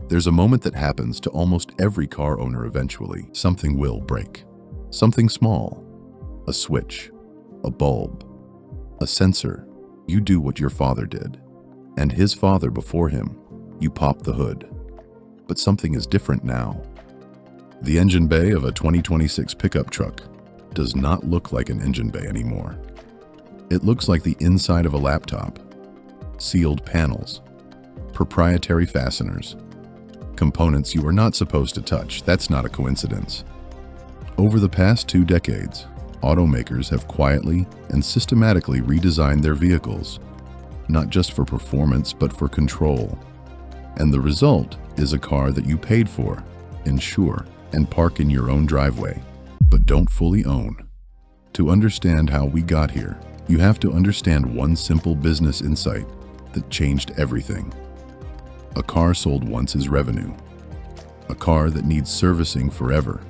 There's a moment that happens to almost every car owner eventually. Something will break. Something small. A switch. A bulb. A sensor. You do what your father did. And his father before him. You pop the hood. But something is different now. The engine bay of a 2026 pickup truck does not look like an engine bay anymore. It looks like the inside of a laptop. Sealed panels. Proprietary fasteners. Components you are not supposed to touch. That's not a coincidence. Over the past 2 decades, automakers have quietly and systematically redesigned their vehicles, not just for performance but for control. And the result is a car that you paid for, insure, and park in your own driveway, but don't fully own. To understand how we got here, you have to understand one simple business insight that changed everything. A car sold once is revenue. A car that needs servicing forever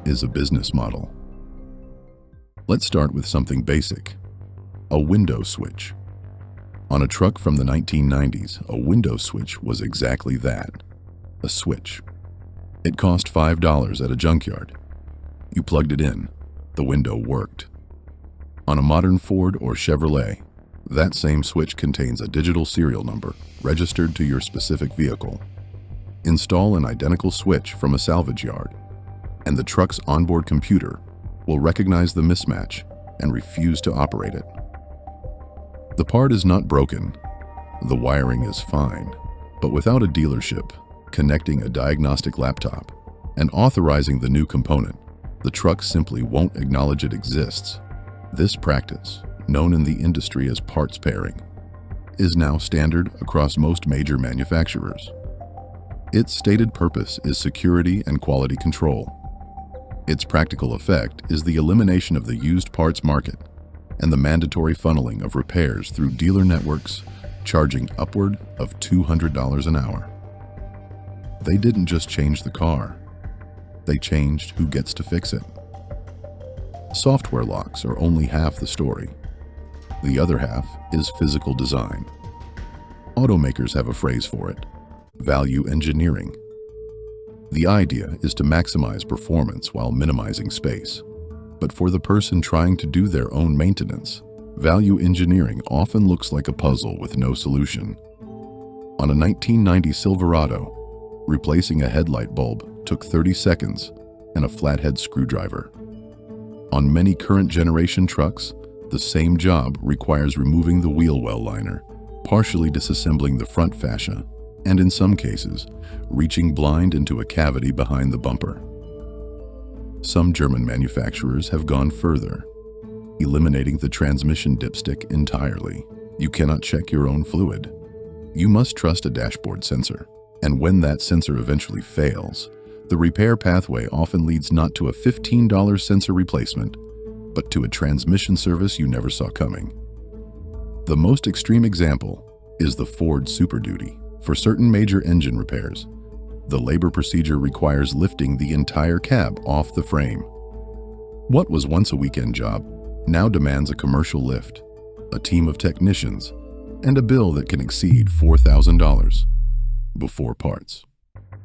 is a business model. Let's start with something basic. A window switch. On a truck from the 1990s, a window switch was exactly that, a switch. It cost $5 at a junkyard. You plugged it in, the window worked. On a modern Ford or Chevrolet, that same switch contains a digital serial number registered to your specific vehicle. Install an identical switch from a salvage yard, and the truck's onboard computer will recognize the mismatch and refuse to operate it. The part is not broken, the wiring is fine, but without a dealership connecting a diagnostic laptop and authorizing the new component, the truck simply won't acknowledge it exists. This practice, known in the industry as parts pairing, is now standard across most major manufacturers. Its stated purpose is security and quality control. Its practical effect is the elimination of the used parts market and the mandatory funneling of repairs through dealer networks charging upward of $200 an hour. They didn't just change the car, they changed who gets to fix it. Software locks are only half the story. The other half is physical design. Automakers have a phrase for it: value engineering. The idea is to maximize performance while minimizing space. But for the person trying to do their own maintenance, value engineering often looks like a puzzle with no solution. On a 1990 Silverado, replacing a headlight bulb took 30 seconds and a flathead screwdriver. On many current generation trucks, the same job requires removing the wheel well liner, partially disassembling the front fascia, and in some cases, reaching blind into a cavity behind the bumper. Some German manufacturers have gone further, eliminating the transmission dipstick entirely. You cannot check your own fluid. You must trust a dashboard sensor. And when that sensor eventually fails, the repair pathway often leads not to a $15 sensor replacement, but to a transmission service you never saw coming. The most extreme example is the Ford Super Duty. For certain major engine repairs, the labor procedure requires lifting the entire cab off the frame. What was once a weekend job now demands a commercial lift, a team of technicians, and a bill that can exceed $4,000 before parts.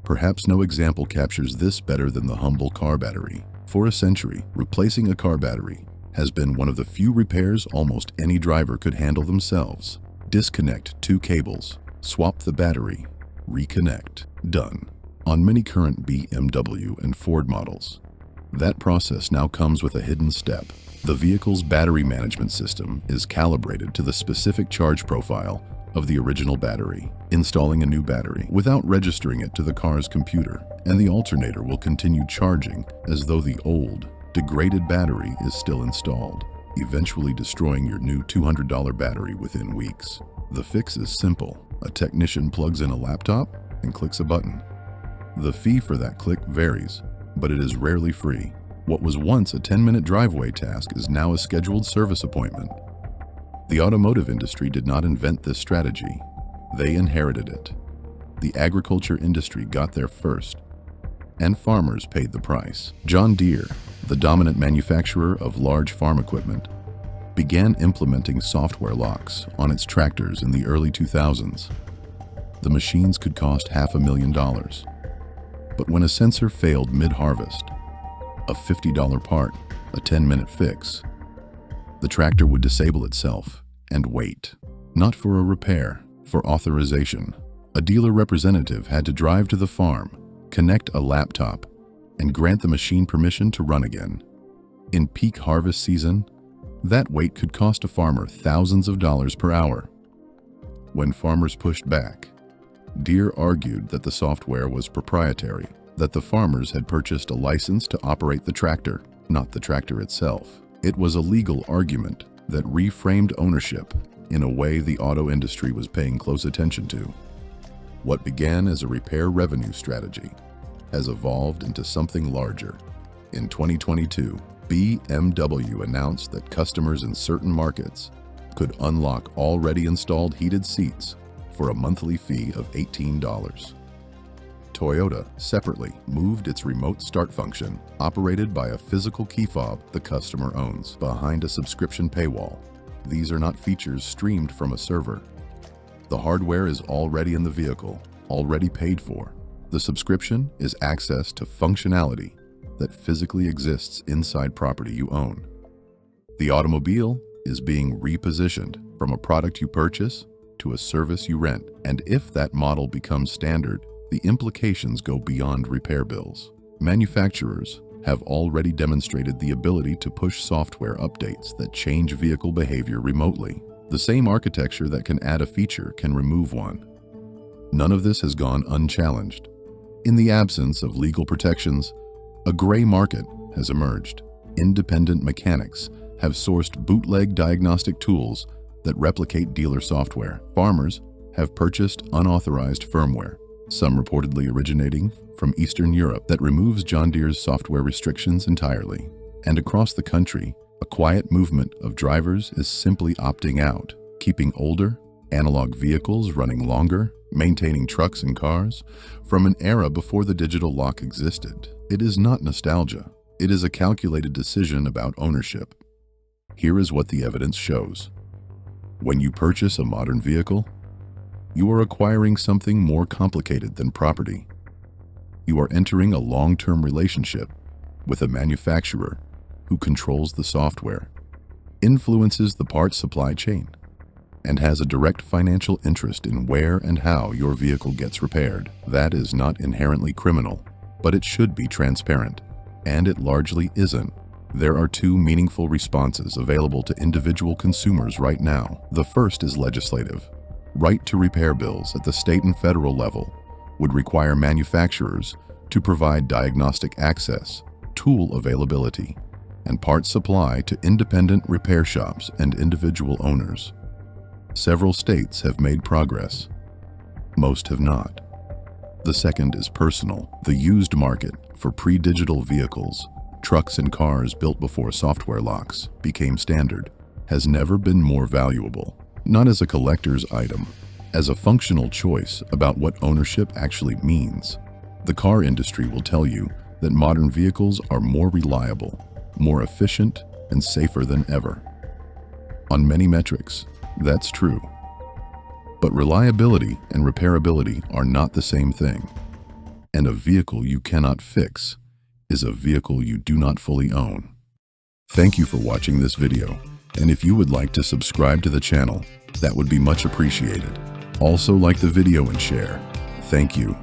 Perhaps no example captures this better than the humble car battery. For a century, replacing a car battery has been one of the few repairs almost any driver could handle themselves. Disconnect 2 cables, swap the battery, reconnect, done. On many current BMW and Ford models, that process now comes with a hidden step. The vehicle's battery management system is calibrated to the specific charge profile of the original battery, installing a new battery without registering it to the car's computer, and the alternator will continue charging as though the old, degraded battery is still installed, eventually destroying your new $200 battery within weeks. The fix is simple. A technician plugs in a laptop and clicks a button. The fee for that click varies, but it is rarely free. What was once a 10-minute driveway task is now a scheduled service appointment. The automotive industry did not invent this strategy. They inherited it. The agriculture industry got there first, and farmers paid the price. John Deere, the dominant manufacturer of large farm equipment, began implementing software locks on its tractors in the early 2000s. the machines could cost $500,000. But when a sensor failed mid-harvest, a $50 part, a 10-minute fix, the tractor would disable itself and wait. Not for a repair, for authorization. A dealer representative had to drive to the farm, connect a laptop, and grant the machine permission to run again. In peak harvest season, that wait could cost a farmer thousands of dollars per hour. When farmers pushed back, Deere argued that the software was proprietary, that the farmers had purchased a license to operate the tractor, not the tractor itself. It was a legal argument that reframed ownership in a way the auto industry was paying close attention to. What began as a repair revenue strategy has evolved into something larger. In 2022, BMW announced that customers in certain markets could unlock already installed heated seats for a monthly fee of $18. Toyota, separately, moved its remote start function, operated by a physical key fob the customer owns, behind a subscription paywall. These are not features streamed from a server. The hardware is already in the vehicle, already paid for. The subscription is access to functionality that physically exists inside property you own. The automobile is being repositioned from a product you purchase to a service you rent, and if that model becomes standard, the implications go beyond repair bills. Manufacturers have already demonstrated the ability to push software updates that change vehicle behavior remotely. The same architecture that can add a feature can remove one. None of this has gone unchallenged. In the absence of legal protections, a gray market has emerged. Independent mechanics have sourced bootleg diagnostic tools that replicate dealer software. Farmers have purchased unauthorized firmware, some reportedly originating from Eastern Europe, that removes John Deere's software restrictions entirely. And across the country, a quiet movement of drivers is simply opting out, keeping older, analog vehicles running longer, maintaining trucks and cars from an era before the digital lock existed. It is not nostalgia. It is a calculated decision about ownership. Here is what the evidence shows. When you purchase a modern vehicle, you are acquiring something more complicated than property. You are entering a long-term relationship with a manufacturer who controls the software, influences the parts supply chain, and has a direct financial interest in where and how your vehicle gets repaired. That is not inherently criminal, but it should be transparent, and it largely isn't. There are two meaningful responses available to individual consumers right now. The first is legislative. Right to repair bills at the state and federal level would require manufacturers to provide diagnostic access, tool availability, and part supply to independent repair shops and individual owners. Several states have made progress. Most have not. The second is personal. The used market for pre-digital vehicles, trucks and cars built before software locks became standard, has never been more valuable. Not as a collector's item, as a functional choice about what ownership actually means. The car industry will tell you that modern vehicles are more reliable, more efficient, and safer than ever. On many metrics, that's true. But reliability and repairability are not the same thing. And a vehicle you cannot fix is a vehicle you do not fully own. Thank you for watching this video, and if you would like to subscribe to the channel, that would be much appreciated. Also like the video and share. Thank you.